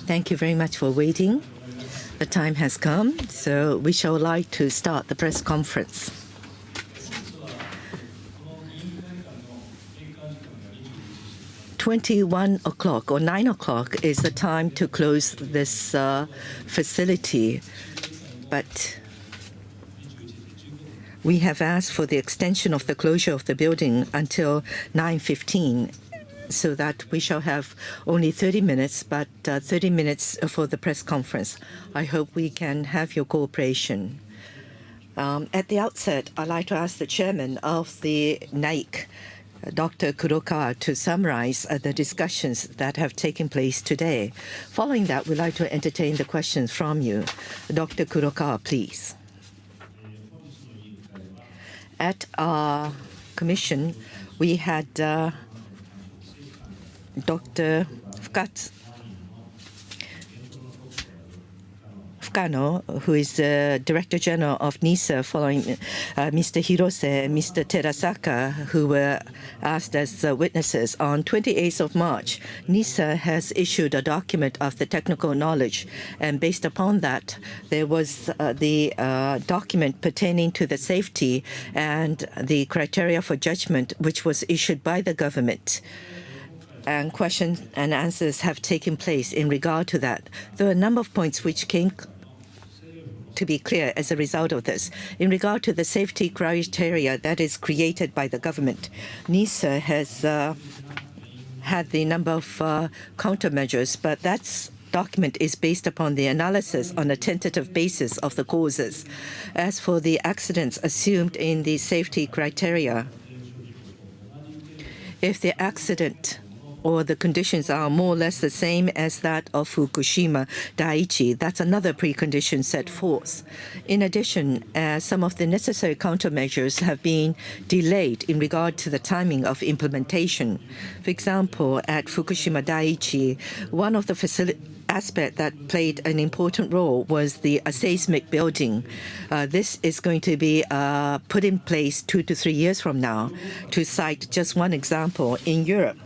Thank you very much for waiting. The time has come, so we shall like to start the press conference. 21 o'clock or 9 o'clock is the time to close this facility, but we have asked for the extension of the closure of the building until 9:15, so that we shall have only 30 minutes, but 30 minutes for the press conference. I hope we can have your cooperation. At the outset, I'd like to ask the chairman of the NAIIC, Dr. Kurokawa, to summarize the discussions that have taken place today. Following that, we'd like to entertain the questions from you. Dr. Kurokawa, please. At our commission, we had Dr. Fukano, who is the Director General of NISA, following Mr. Hirose and Mr. Terasaka, who were asked as witnesses. On 28th of March, NISA has issued a document of the technical knowledge, and based upon that, there was the document pertaining to the safety and the criteria for judgment, which was issued by the government. And questions and answers have taken place in regard to that. There are a number of points which came to be clear as a result of this. In regard to the safety criteria that is created by the government, NISA has had the number of countermeasures, but that document is based upon the analysis on a tentative basis of the causes. As for the accidents assumed in the safety criteria, if the accident or the conditions are more or less the same as that of Fukushima Daiichi, that's another precondition set forth. In addition, some of the necessary countermeasures have been delayed in regard to the timing of implementation. For example, at Fukushima Daiichi, one of the aspect that played an important role was the seismic building. This is going to be put in place 2 to 3 years from now. To cite just one example, in Europe,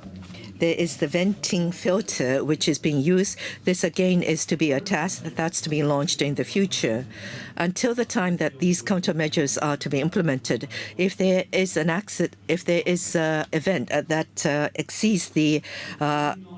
there is the venting filter which is being used. This again is to be a task that's to be launched in the future. Until the time that these countermeasures are to be implemented, if there is an accident, if there is an event that exceeds the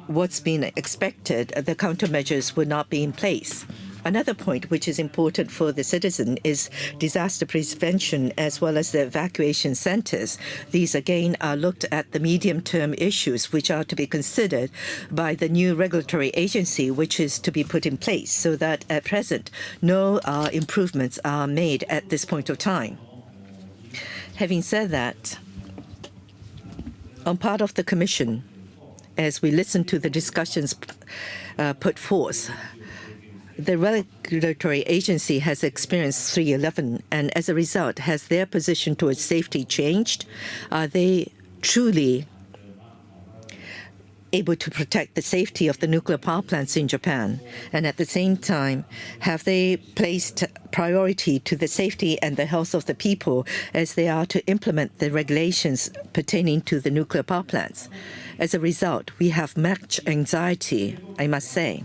what's been expected, the countermeasures would not be in place. Another point which is important for the citizen is disaster prevention as well as the evacuation centers. These again are looked at the medium-term issues which are to be considered by the new regulatory agency which is to be put in place, so that at present no improvements are made at this point of time. Having said that, on part of the Commission, as we listen to the discussions put forth, the regulatory agency has experienced 3/11, and as a result, has their position towards safety changed? Are they truly able to protect the safety of the nuclear power plants in Japan? And at the same time, have they placed priority to the safety and the health of the people as they are to implement the regulations pertaining to the nuclear power plants? As a result, we have much anxiety, I must say.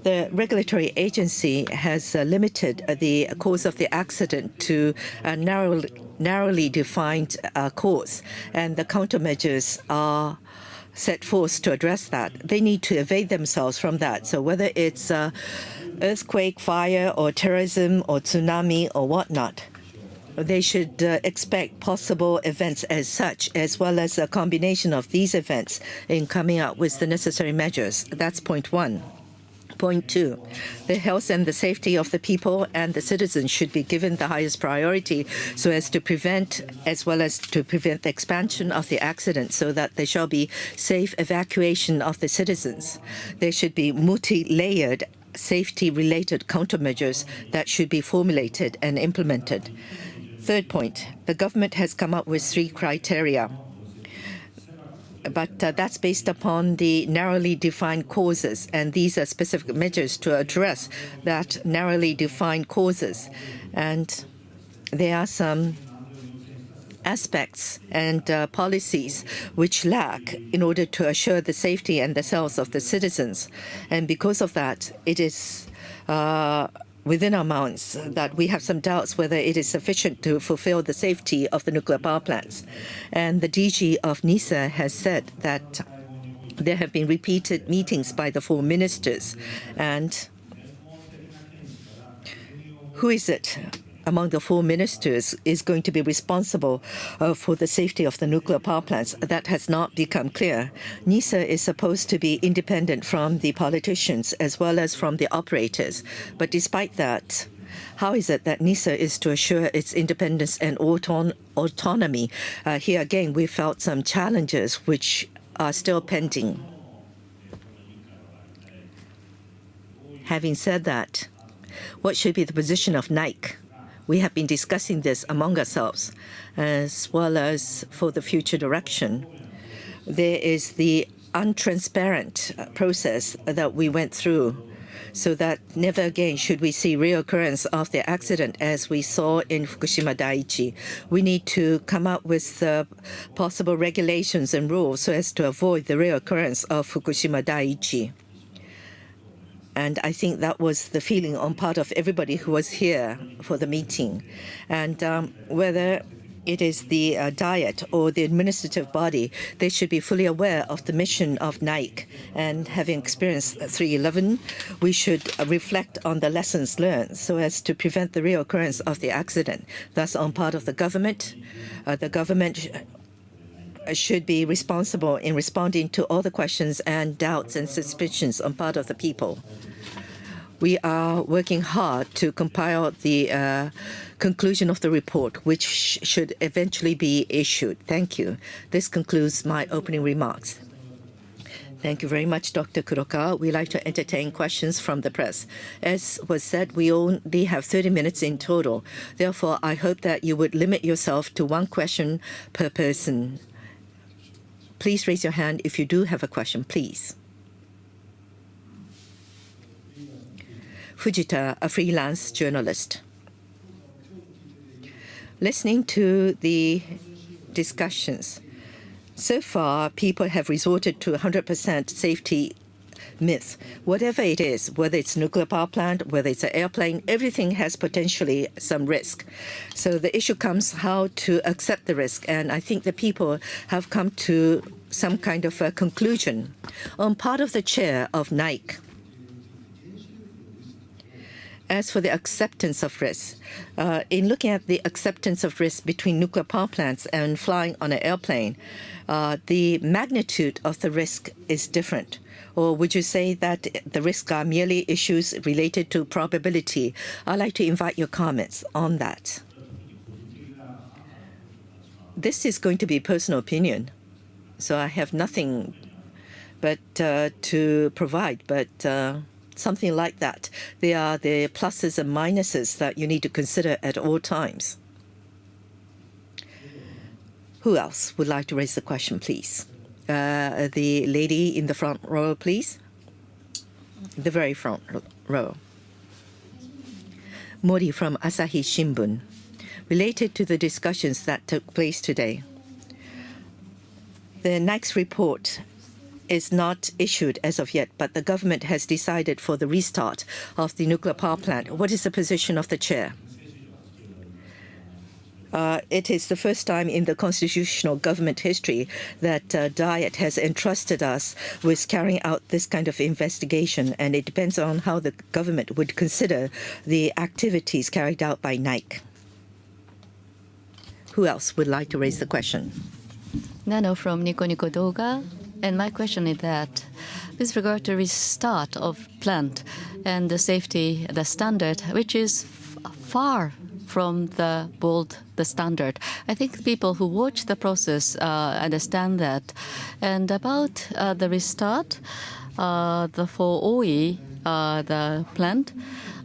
The regulatory agency has limited the cause of the accident to a narrowly defined cause, and the countermeasures are set forth to address that. They need to evade themselves from that. So whether it's earthquake, fire, or terrorism, or tsunami, or whatnot, they should expect possible events as such, as well as a combination of these events in coming up with the necessary measures. That's point one. Point two, the health and the safety of the people and the citizens should be given the highest priority so as to prevent, as well as to prevent the expansion of the accident, so that there shall be safe evacuation of the citizens. There should be multi-layered safety-related countermeasures that should be formulated and implemented. Third point, the government has come up with 3 criteria. But that's based upon the narrowly defined causes, and these are specific measures to address that narrowly defined causes. And there are some aspects and policies which lack in order to assure the safety and the health of the citizens. And because of that, it is within our minds that we have some doubts whether it is sufficient to fulfill the safety of the nuclear power plants. And the DG of NAIIC has said that there have been repeated meetings by the 4 ministers. And who is it among the 4 ministers is going to be responsible for the safety of the nuclear power plants? That has not become clear. NAIIC is supposed to be independent from the politicians as well as from the operators. But despite that, how is it that NAIIC is to assure its independence and autonomy? Here again, we felt some challenges which are still pending. Having said that, what should be the position of NAIC? We have been discussing this among ourselves, as well as for the future direction. There is the untransparent process that we went through, so that never again should we see reoccurrence of the accident as we saw in Fukushima Daiichi. We need to come up with possible regulations and rules so as to avoid the reoccurrence of Fukushima Daiichi. And I think that was the feeling on part of everybody who was here for the meeting. And whether it is the Diet or the administrative body, they should be fully aware of the mission of NAIC. And having experienced 3/11, we should reflect on the lessons learned so as to prevent the reoccurrence of the accident. Thus, on part of the government should be responsible in responding to all the questions and doubts and suspicions on part of the people. We are working hard to compile the conclusion of the report, which should eventually be issued. Thank you. This concludes my opening remarks. Thank you very much, Dr. Kurokawa. We'd like to entertain questions from the press. As was said, we only have 30 minutes in total. Therefore, I hope that you would limit yourself to 1 question per person. Please raise your hand if you do have a question, please. Fujita, a freelance journalist. Listening to the discussions, so far people have resorted to 100% safety myth. Whatever it is, whether it's nuclear power plant, whether it's an airplane, everything has potentially some risk. So the issue comes how to accept the risk. And I think the people have come to some kind of a conclusion. On part of the chair of NAIC, as for the acceptance of risk, in looking at the acceptance of risk between nuclear power plants and flying on an airplane, the magnitude of the risk is different. Or would you say that the risks are merely issues related to probability? I'd like to invite your comments on that. This is going to be personal opinion, so I have nothing but to provide, but something like that. There are the pluses and minuses that you need to consider at all times. Who else would like to raise the question, please? The lady in the front row, please. The very front row. Mori from Asahi Shimbun. Related to the discussions that took place today, the NAIC's report is not issued as of yet, but the government has decided for the restart of the nuclear power plant. What is the position of the chair? It is the first time in the constitutional government history that Diet has entrusted us with carrying out this kind of investigation, and it depends on how the government would consider the activities carried out by NAIC. Who else would like to raise the question? Nano from Nico Nico Doga. And my question is that with regard to restart of plant and the safety, the standard, which is far from the standard. I think people who watch the process understand that. And about the restart, for OE, the plant,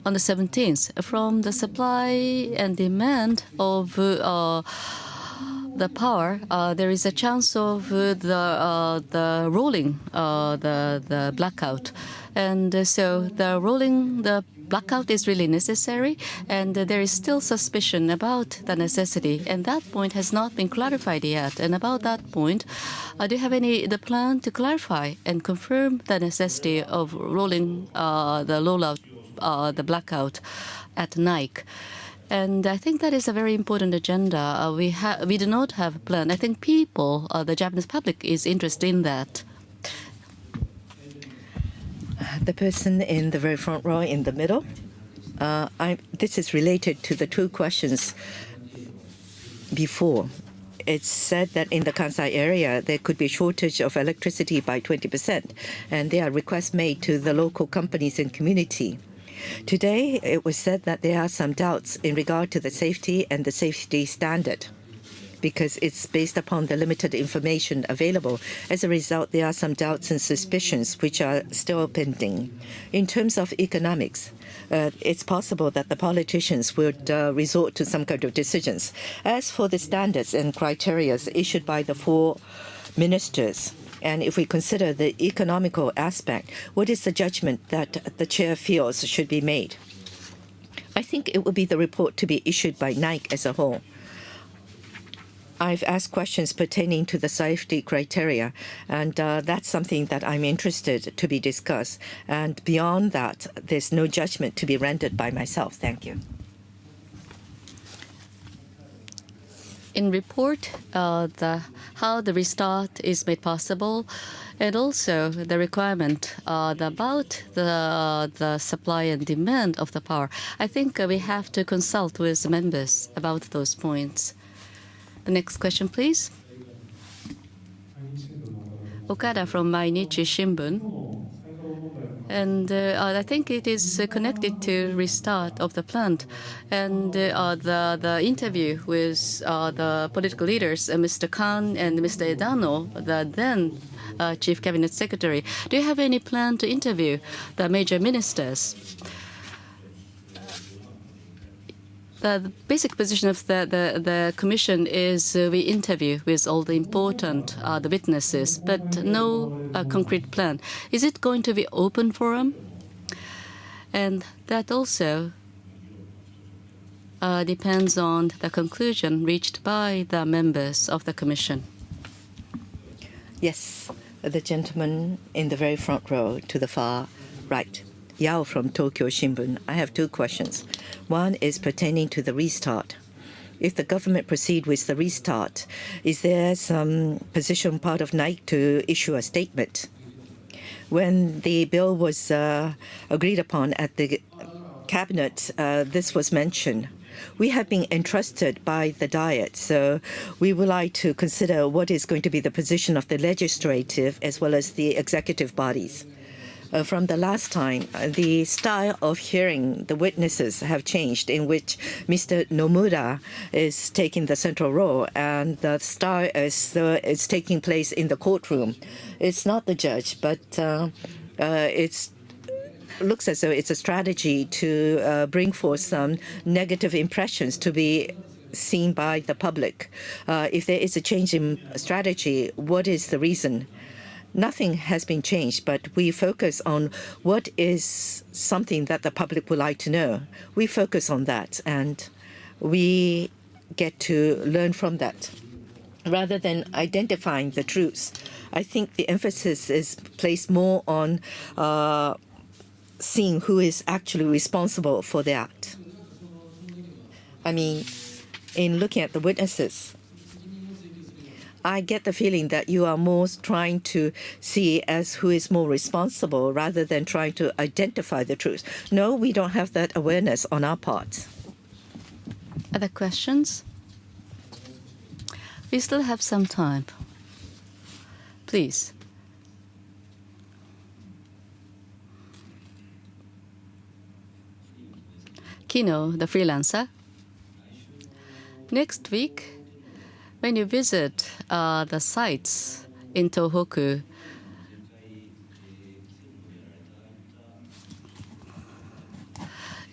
on the 17th, from the supply and demand of the power, there is a chance of the rolling, the blackout. And so the rolling the blackout is really necessary, and there is still suspicion about the necessity, and that point has not been clarified yet. And about that point, do you have the plan to clarify and confirm the necessity of rolling the blackout at NAIC? And I think that is a very important agenda. We do not have a plan. I think people, the Japanese public, is interested in that. The person in the very front row in the middle. This is related to the two questions before. It's said that in the Kansai area, there could be a shortage of electricity by 20%, and there are requests made to the local companies and community. Today, it was said that there are some doubts in regard to the safety and the safety standard, because it's based upon the limited information available. As a result, there are some doubts and suspicions which are still pending. In terms of economics, it's possible that the politicians would resort to some kind of decisions. As for the standards and criteria issued by the 4 ministers, and if we consider the economical aspect, what is the judgment that the chair feels should be made? I think it will be the report to be issued by NAIC as a whole. I've asked questions pertaining to the safety criteria, and that's something that I'm interested to be discussed. And beyond that, there's no judgment to be rendered by myself. Thank you. In report, how the restart is made possible, and also the requirement about the supply and demand of the power. I think we have to consult with the members about those points. The next question, please. Okada from Mainichi Shimbun. And I think it is connected to restart of the plant. And the interview with the political leaders, Mr. Khan and Mr. Edano, the then Chief Cabinet Secretary. Do you have any plan to interview the major ministers? The basic position of the Commission is we interview with all the important the witnesses, but no concrete plan. Is it going to be open forum? And that also depends on the conclusion reached by the members of the Commission. Yes, the gentleman in the very front row to the far right. Yao from Tokyo Shimbun. I have 2 questions. One is pertaining to the restart. If the government proceed with the restart, is there some position part of NAIC to issue a statement? When the bill was agreed upon at the cabinet, this was mentioned. We have been entrusted by the Diet, so we would like to consider what is going to be the position of the legislative as well as the executive bodies. From the last time, the style of hearing the witnesses have changed, in which Mr. Nomura is taking the central role, and the style is taking place in the courtroom. It's not the judge, but it looks as though it's a strategy to bring forth some negative impressions to be seen by the public. If there is a change in strategy, what is the reason? Nothing has been changed, but we focus on what is something that the public would like to know. We focus on that, and we get to learn from that. Rather than identifying the truths, I think the emphasis is placed more on seeing who is actually responsible for the act. I mean, in looking at the witnesses, I get the feeling that you are more trying to see as who is more responsible rather than trying to identify the truth. No, we don't have that awareness on our part. Other questions? We still have some time. Please. Kino, the freelancer. Next week, when you visit the sites in Tohoku,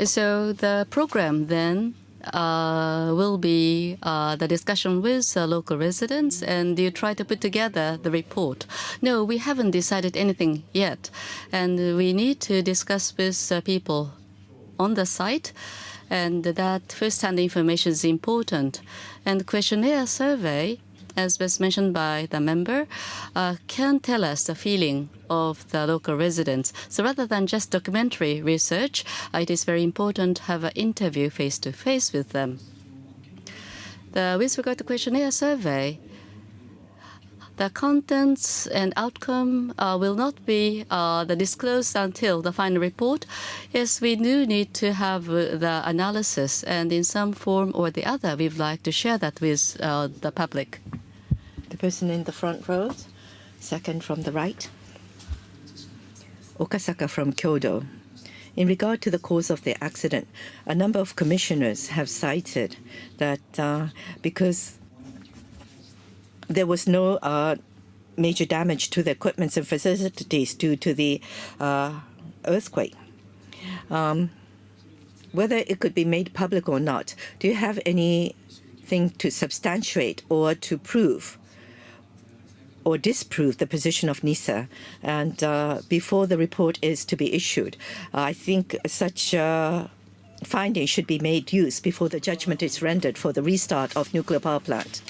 so the program then will be the discussion with local residents, and you try to put together the report. No, we haven't decided anything yet, and we need to discuss with people on the site, and that first-hand information is important. And questionnaire survey, as was mentioned by the member, can tell us the feeling of the local residents. So rather than just documentary research, it is very important to have an interview face-to-face with them. With regard to questionnaire survey, the contents and outcome will not be disclosed until the final report. Yes, we do need to have the analysis, and in some form or the other, we'd like to share that with the public. The person in the front row, second from the right. Okasaka from Kyoto. In regard to the cause of the accident, a number of commissioners have cited that because there was no major damage to the equipment and facilities due to the earthquake. Whether it could be made public or not, do you have anything to substantiate or to prove or disprove the position of NISA? And before the report is to be issued, I think such findings should be made use before the judgment is rendered for the restart of nuclear power plant.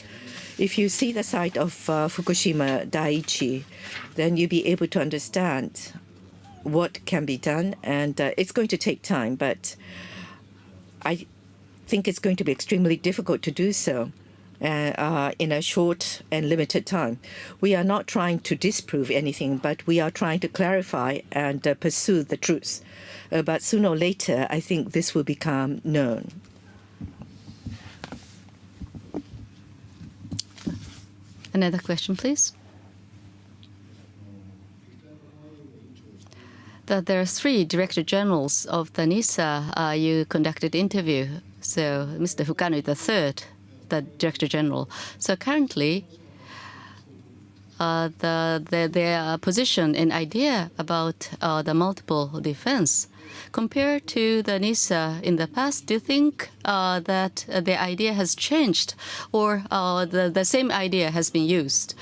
If you see the site of Fukushima Daiichi, then you'll be able to understand what can be done. And it's going to take time, but I think it's going to be extremely difficult to do so in a short and limited time. We are not trying to disprove anything, but we are trying to clarify and pursue the truth. But sooner or later, I think this will become known. Another question, please. There are 3 director generals of the NISA you conducted interview. So Mr. Fukano is the 3rd, the director general. So currently, their position and idea about the multiple defense compared to the NISA in the past, do you think that the idea has changed, or the same idea has been used?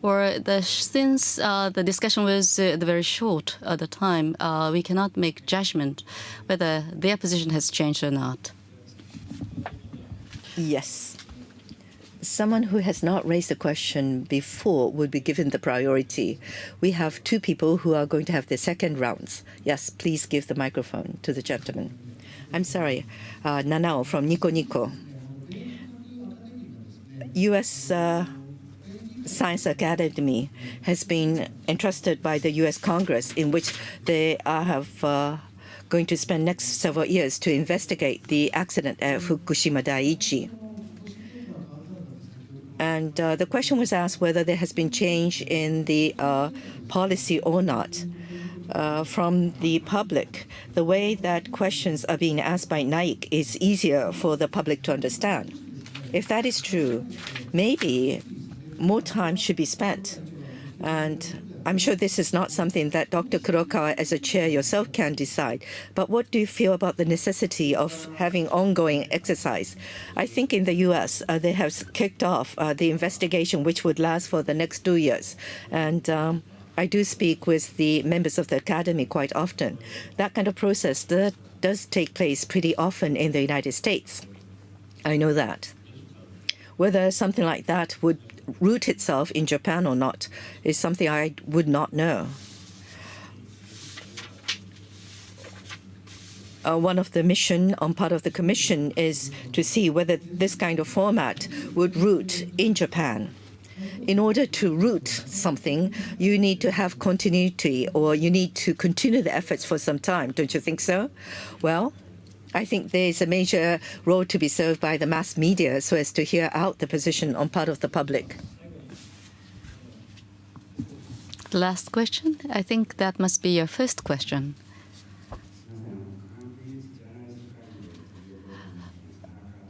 Or since the discussion was very short at the time, we cannot make judgment whether their position has changed or not? Yes. Someone who has not raised a question before would be given the priority. We have 2 people who are going to have the second rounds. Yes, please give the microphone to the gentleman. I'm sorry, Nanao from Nico Nico. U.S. Science Academy has been entrusted by the U.S. Congress, in which they have going to spend next several years to investigate the accident at Fukushima Daiichi. And the question was asked whether there has been change in the policy or not. From the public, the way that questions are being asked by NAIIC is easier for the public to understand. If that is true, maybe more time should be spent. And I'm sure this is not something that Dr. Kurokawa, as a chair yourself, can decide. But what do you feel about the necessity of having ongoing exercise? I think in the U.S., they have kicked off the investigation, which would last for the next 2 years. And I do speak with the members of the academy quite often. That kind of process does take place pretty often in the United States. I know that. Whether something like that would root itself in Japan or not is something I would not know. One of the mission on part of the commission is to see whether this kind of format would root in Japan. In order to root something, you need to have continuity, or you need to continue the efforts for some time. Don't you think so? Well, I think there is a major role to be served by the mass media so as to hear out the position on part of the public. The last question? I think that must be your first question.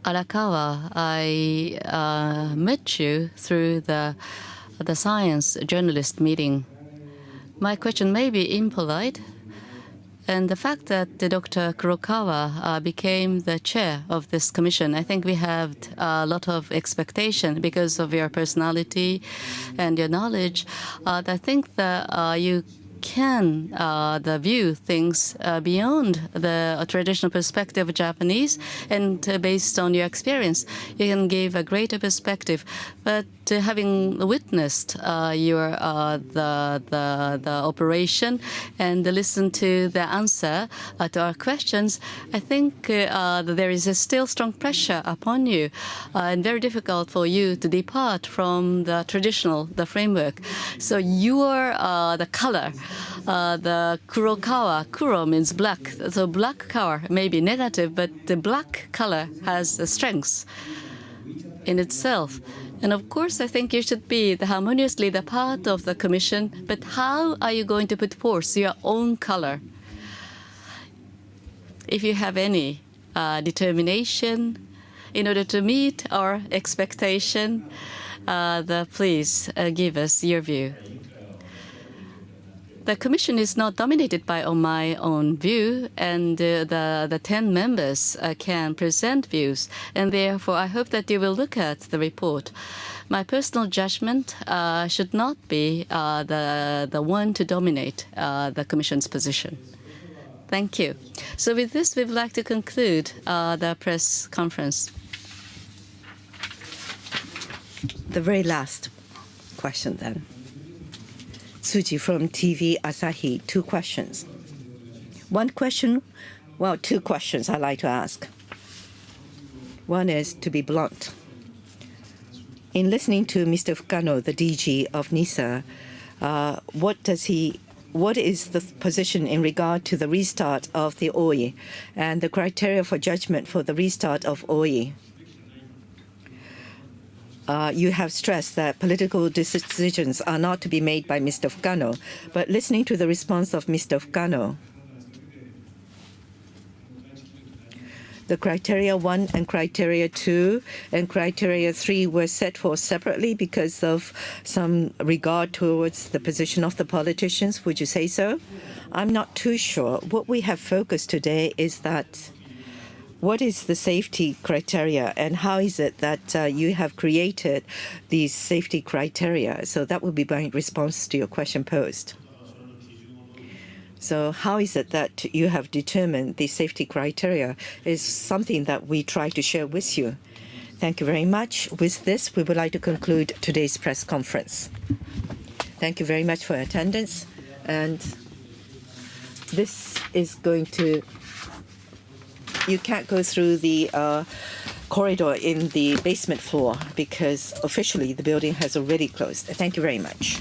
Arakawa, I met you through the science journalist meeting. My question may be impolite, and the fact that Dr. Kurokawa became the chair of this commission, I think we have a lot of expectation because of your personality and your knowledge. I think that you can view things beyond the traditional perspective of Japanese, and based on your experience, you can give a greater perspective. But having witnessed the operation and listen to the answer to our questions, I think there is still strong pressure upon you, and very difficult for you to depart from the traditional framework. So your the color, the kurokawa, kuro means black, so black color may be negative, but the black color has strengths in itself. And of course, I think you should be harmoniously the part of the Commission, but how are you going to put forth your own color? If you have any determination in order to meet our expectation, please give us your view. The Commission is not dominated by my own view, and the 10 members can present views, and therefore I hope that you will look at the report. My personal judgment should not be the one to dominate the Commission's position. Thank you. So with this, we would like to conclude the press conference. The very last question then. Tsuji from TV Asahi, 2 questions. One question, well, 2 questions I'd like to ask. One is to be blunt. In listening to Mr. Fukano, the DG of NISA, what is the position in regard to the restart of the OI and the criteria for judgment for the restart of OI? You have stressed that political decisions are not to be made by Mr. Fukano, but listening to the response of Mr. Fukano, the criteria 1 and criteria 2 and criteria 3 were set forth separately because of some regard towards the position of the politicians. Would you say so? I'm not too sure. What we have focused today is that what is the safety criteria and how is it that you have created these safety criteria? So that would be my response to your question posed. So how is it that you have determined the safety criteria is something that we try to share with you. Thank you very much. With this, we would like to conclude today's press conference. Thank you very much for your attendance. And this is going to... You can't go through the corridor in the basement floor because officially the building has already closed. Thank you very much.